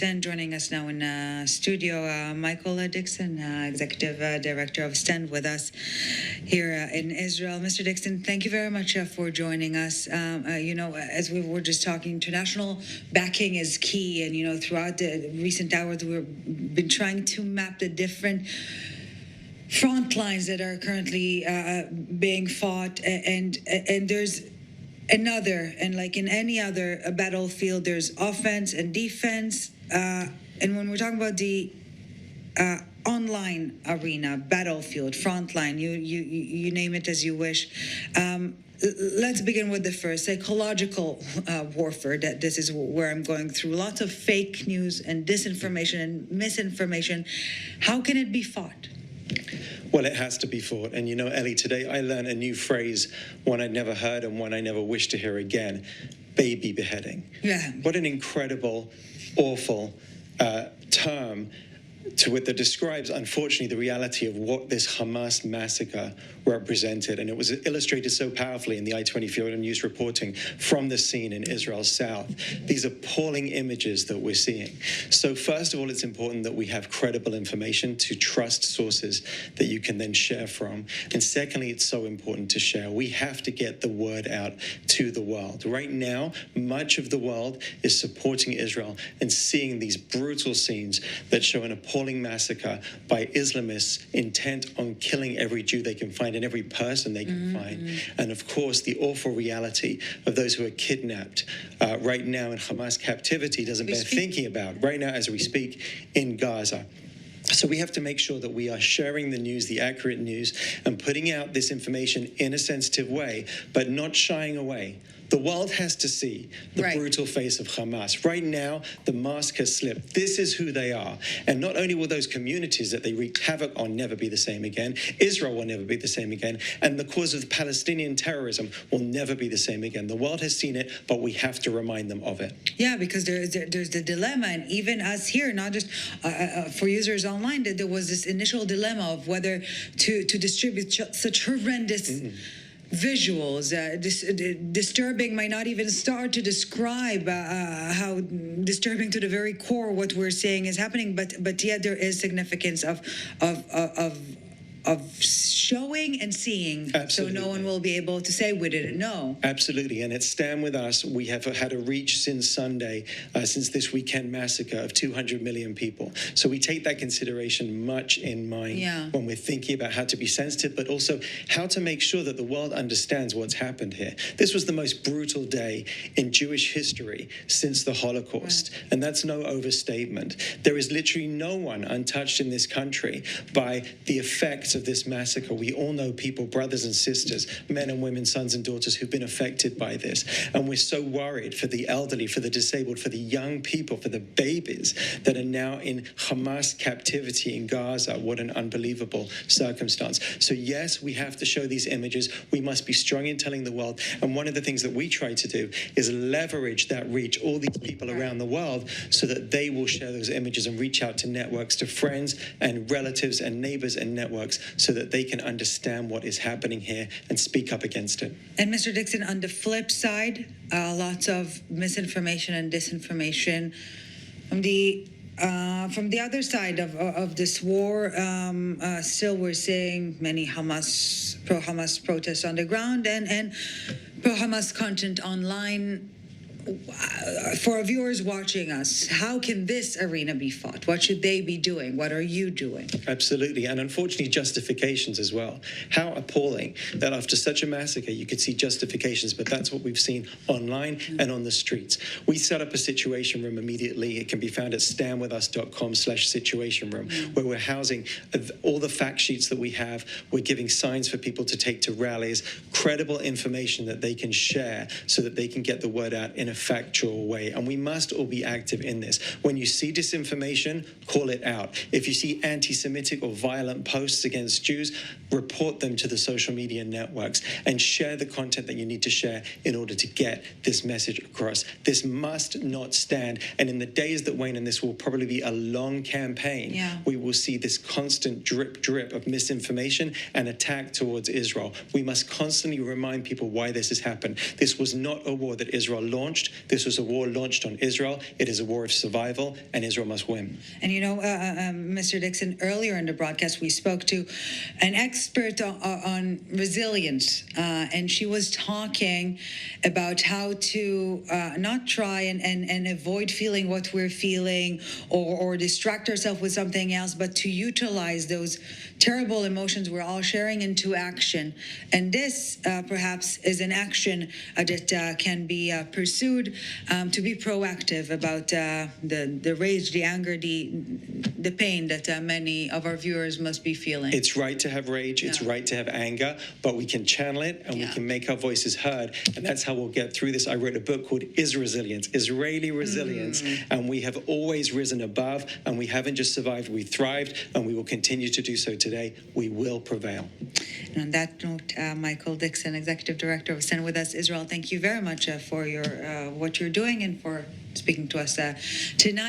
Dickson. Joining us now in studio, Michael Dickson, Executive Director of StandWithUs here in Israel. Mr. Dickson, thank you very much for joining us. As we were just talking, international backing is key, and throughout the recent hours, we've been trying to map the different front lines that are currently being fought, and there's another, and like in any other battlefield, there's offense and defense. And when we're talking about the online arena, battlefield, front line, you name it as you wish. Let's begin with the first, psychological warfare. That this is where I'm going through. Lots of fake news and disinformation and misinformation. How can it be fought? Well, it has to be fought. And Ellie, today I learned a new phrase, one I'd never heard and one I never wish to hear again: baby beheading. Yeah. What an incredible, awful term that describes, unfortunately, the reality of what this Hamas massacre represented. And it was illustrated so powerfully in the i24 news reporting from the scene in Israel's south. These appalling images that we're seeing. So first of all, it's important that we have credible information, to trust sources that you can then share from. And secondly, it's so important to share. We have to get the word out to the world. Right now, much of the world is supporting Israel and seeing these brutal scenes that show an appalling massacre by Islamists intent on killing every Jew they can find and every person they can find. And of course, the awful reality of those who are kidnapped right now in Hamas captivity doesn't bear thinking about right now as we speak in Gaza. So we have to make sure that we are sharing the news, the accurate news, and putting out this information in a sensitive way, but not shying away. The world has to see the brutal face of Hamas. Right now, the mask has slipped. This is who they are. And not only will those communities that they wreak havoc on never be the same again, Israel will never be the same again, and the cause of Palestinian terrorism will never be the same again. The world has seen it, but we have to remind them of it. Yeah, because there's the dilemma, and even us here, not just for users online, that there was this initial dilemma of whether to distribute such horrendous visuals, disturbing, might not even start to describe how disturbing to the very core what we're saying is happening, but yet there is significance of showing and seeing. Absolutely. So no one will be able to say we didn't know. Absolutely. And at Stand With Us, we have had a reach since Sunday, since this weekend massacre, of 200 million people. So we take that consideration much in mind when we're thinking about how to be sensitive, but also how to make sure that the world understands what's happened here. This was the most brutal day in Jewish history since the Holocaust. And that's no overstatement. There is literally no one untouched in this country by the effects of this massacre. We all know people, brothers and sisters, men and women, sons and daughters, who've been affected by this. And we're so worried for the elderly, for the disabled, for the young people, for the babies that are now in Hamas captivity in Gaza. What an unbelievable circumstance. So yes, we have to show these images. We must be strong in telling the world. And one of the things that we try to do is leverage that reach, all these people around the world, so that they will share those images and reach out to networks, to friends and relatives and neighbors and networks, so that they can understand what is happening here and speak up against it. And Mr. Dickson, on the flip side, lots of misinformation and disinformation from the other side of this war. Still, we're seeing many pro-Hamas protests on the ground and pro-Hamas content online. For our viewers watching us, how can this arena be fought? What should they be doing? What are you doing? Absolutely. And unfortunately, justifications as well. How appalling that after such a massacre, you could see justifications, but that's what we've seen online and on the streets. We set up a situation room immediately. It can be found at standwithus.com/situation room, where we're housing all the fact sheets that we have. We're giving signs for people to take to rallies, credible information that they can share so that they can get the word out in a factual way. And we must all be active in this. When you see disinformation, call it out. If you see anti-Semitic or violent posts against Jews, report them to the social media networks and share the content that you need to share in order to get this message across. This must not stand. And in the days that wane, and this will probably be a long campaign, we will see this constant drip of misinformation and attack towards Israel. We must constantly remind people why this has happened. This was not a war that Israel launched. launched. This was a war launched on Israel. It is a war of survival, and Israel must win. And Mr. Dickson, earlier in the broadcast, we spoke to an expert on resilience, and she was talking about how to not try and avoid feeling what we're feeling or distract ourselves with something else, but to utilize those terrible emotions we're all sharing into action. And this perhaps is an action that can be pursued to be proactive about the rage, the anger, the pain that many of our viewers must be feeling. It's right to have rage, it's right to have anger, but we can channel it and we can make our voices heard, and that's how we'll get through this. I wrote a book called Is Resilience, Israeli Resilience, and we have always risen above, and we haven't just survived, we thrived, and we will continue to do so today. We will prevail. And on that note, Michael Dickson, Executive Director of Stand With Us Israel, thank you very much for your what you're doing and for speaking to us tonight.